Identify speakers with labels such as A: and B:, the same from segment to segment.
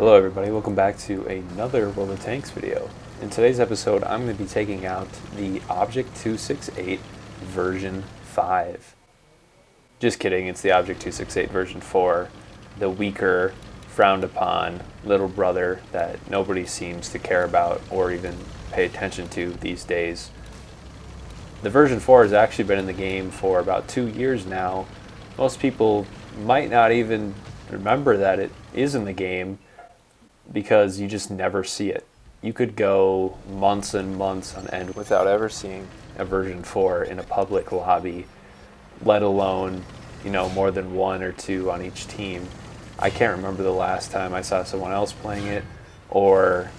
A: Hello everybody, welcome back to another World of Tanks video. In today's episode, I'm going to be taking out the Object 268 version 5. Just kidding, it's the Object 268 version 4, the weaker, frowned upon little brother that nobody seems to care about or even pay attention to these days. The version 4 has actually been in the game for about 2 years now. Most people might not even remember that it is in the game, because you just never see it. You could go months and months on end without ever seeing a version 4 in a public lobby, let alone, more than one or two on each team. I can't remember the last time I saw someone else playing it or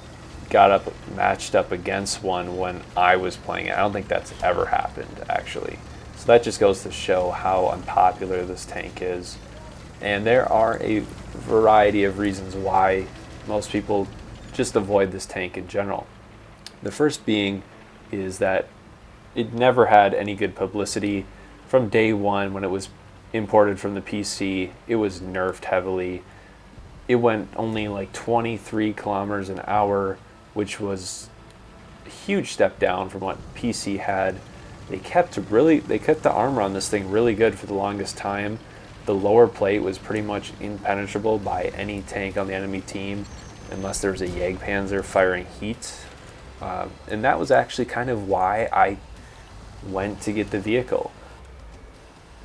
A: got matched up against one when I was playing it. I don't think that's ever happened, actually. So that just goes to show how unpopular this tank is. And there are a variety of reasons why most people just avoid this tank in general. The first being is that it never had any good publicity. From day one, when it was imported from the PC, it was nerfed heavily. It went only like 23 kilometers an hour, which was a huge step down from what PC had. They kept the armor on this thing really good for the longest time. The lower plate was pretty much impenetrable by any tank on the enemy team, unless there was a Jagdpanzer firing heat. And that was actually kind of why I went to get the vehicle,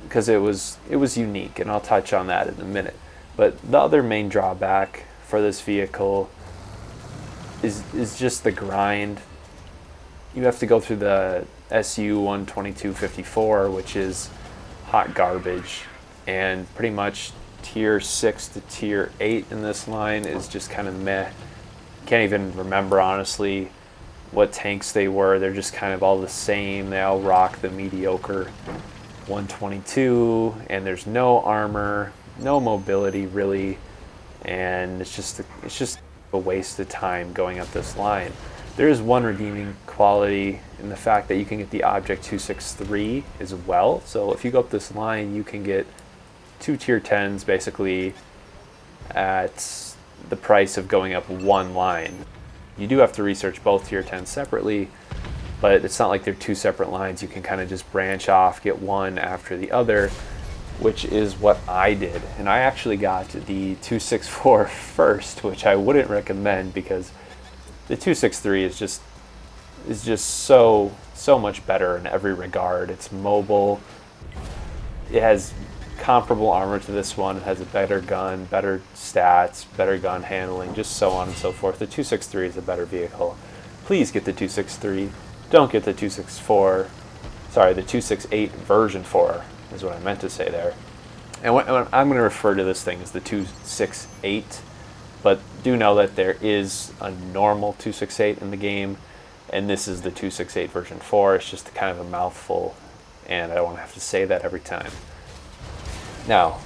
A: because it was unique, and I'll touch on that in a minute. But the other main drawback for this vehicle is just the grind. You have to go through the SU 12254, which is hot garbage. And pretty much tier 6 to tier 8 in this line is just kind of meh. Can't even remember, honestly, what tanks they were. They're just kind of all the same. They all rock the mediocre 122, and there's no armor, no mobility really, and it's just a waste of time going up this line. There is one redeeming quality in the fact that you can get the Object 263 as well. So if you go up this line, you can get 2 tier 10s basically at the price of going up one line. You do have to research both tier 10s separately, but it's not like they're two separate lines. You can kind of just branch off, get one after the other, which is what I did. And I actually got the 264 first, which I wouldn't recommend, because the 263 is just so much better in every regard. It's mobile. It has comparable armor to this one. It has a better gun, better stats, better gun handling, just so on and so forth. The 263 is a better vehicle. Please get the 263. Don't get the 264. Sorry, the 268 version 4 is what I meant to say there. And when I'm going to refer to this thing as the 268, but do know that there is a normal 268 in the game, and this is the 268 version 4. It's just kind of a mouthful, and I don't want to have to say that every time. Now,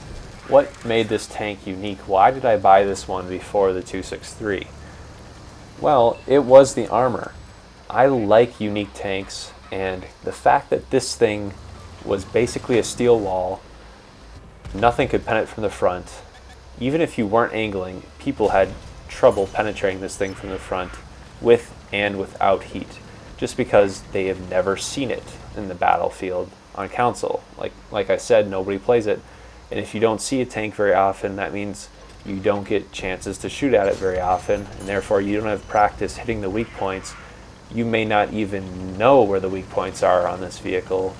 A: what made this tank unique? Why did I buy this one before the 263? Well, it was the armor. I like unique tanks, and the fact that this thing was basically a steel wall, nothing could penetrate from the front. Even if you weren't angling, people had trouble penetrating this thing from the front with and without heat, just because they have never seen it in the battlefield on console. Like I said, nobody plays it. And if you don't see a tank very often, that means you don't get chances to shoot at it very often, and therefore you don't have practice hitting the weak points. You may not even know where the weak points are on this vehicle,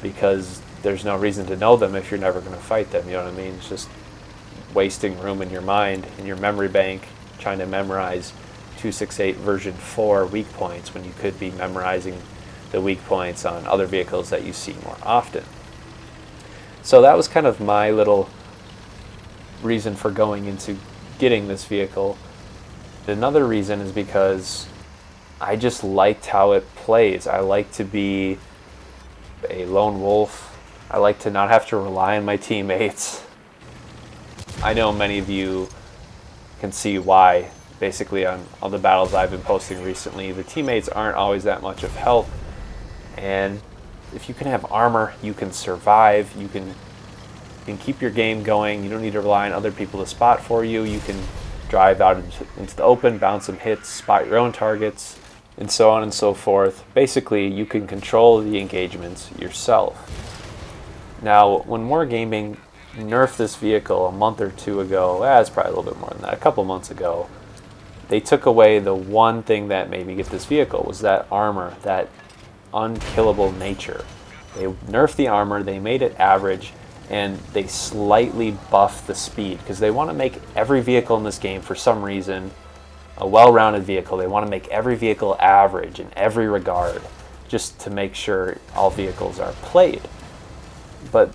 A: because there's no reason to know them if you're never going to fight them. You know what I mean? It's just wasting room in your mind, in your memory bank, trying to memorize 268 version 4 weak points when you could be memorizing the weak points on other vehicles that you see more often. So that was kind of my little reason for going into getting this vehicle. Another reason is because I just liked how it plays. I like to be a lone wolf. I like to not have to rely on my teammates. I know many of you can see why, basically on all the battles I've been posting recently. The teammates aren't always that much of help, and if you can have armor, you can survive, you can keep your game going. You don't need to rely on other people to spot for you. You can drive out into the open, bounce some hits, spot your own targets, and so on and so forth. Basically, you can control the engagements yourself. Now, when Wargaming nerfed this vehicle a month or two ago, it's probably a little bit more than that, a couple months ago, they took away the one thing that made me get this vehicle, was that armor, that unkillable nature. They nerfed the armor, they made it average, and they slightly buffed the speed, because they want to make every vehicle in this game, for some reason, a well-rounded vehicle. They want to make every vehicle average in every regard, just to make sure all vehicles are played. But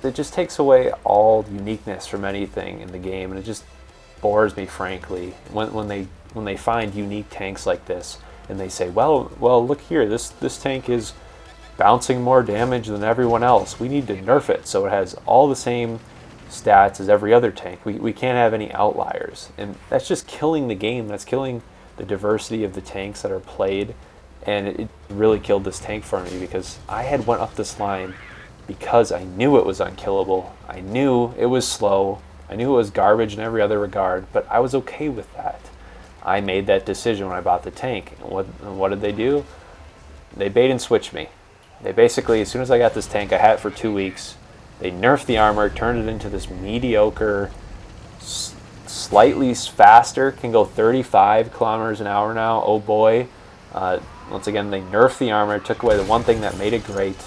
A: it just takes away all uniqueness from anything in the game, and it just bores me, frankly, when they find unique tanks like this, and they say, well, look here, this tank is bouncing more damage than everyone else. We need to nerf it so it has all the same stats as every other tank. We can't have any outliers, and that's just killing the game. That's killing the diversity of the tanks that are played, and it really killed this tank for me, because I had went up this line because I knew it was unkillable. I knew it was slow. I knew it was garbage in every other regard, but I was okay with that. I made that decision when I bought the tank. And what did they do? They bait and switched me. They basically, as soon as I got this tank, I had it for 2 weeks. They nerfed the armor, turned it into this mediocre, slightly faster, can go 35 kilometers an hour now. Oh boy. Once again, they nerfed the armor, took away the one thing that made it great,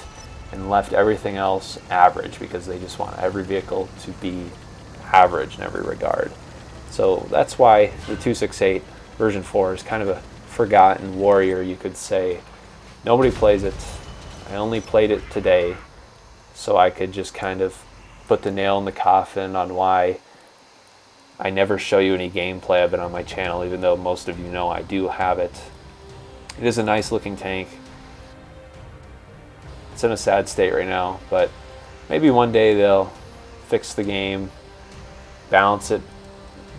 A: and left everything else average, because they just want every vehicle to be average in every regard. So that's why the 268 version 4 is kind of a forgotten warrior, you could say. Nobody plays it. I only played it today, so I could just kind of put the nail in the coffin on why I never show you any gameplay of it on my channel, even though most of you know I do have it. It is a nice looking tank. It's in a sad state right now, but maybe one day they'll fix the game, balance it,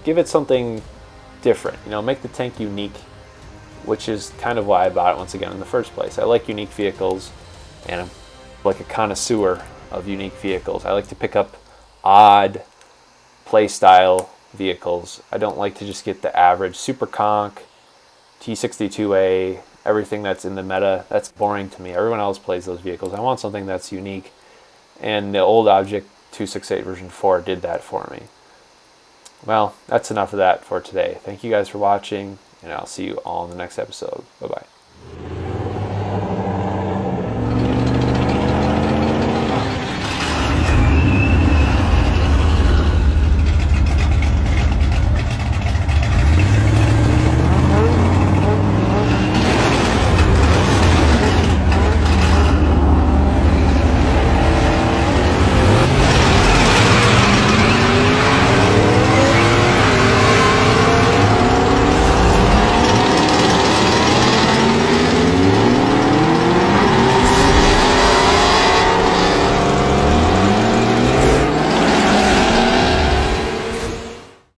A: give it something different, make the tank unique, which is kind of why I bought it once again in the first place. I like unique vehicles, and I'm like a connoisseur of unique vehicles. I like to pick up odd playstyle vehicles. I don't like to just get the average Super Conch, T62A, everything that's in the meta. That's boring to me. Everyone else plays those vehicles. I want something that's unique, and the old Object 268 version 4 did that for me. Well, that's enough of that for today. Thank you guys for watching, and I'll see you all in the next episode. Bye-bye.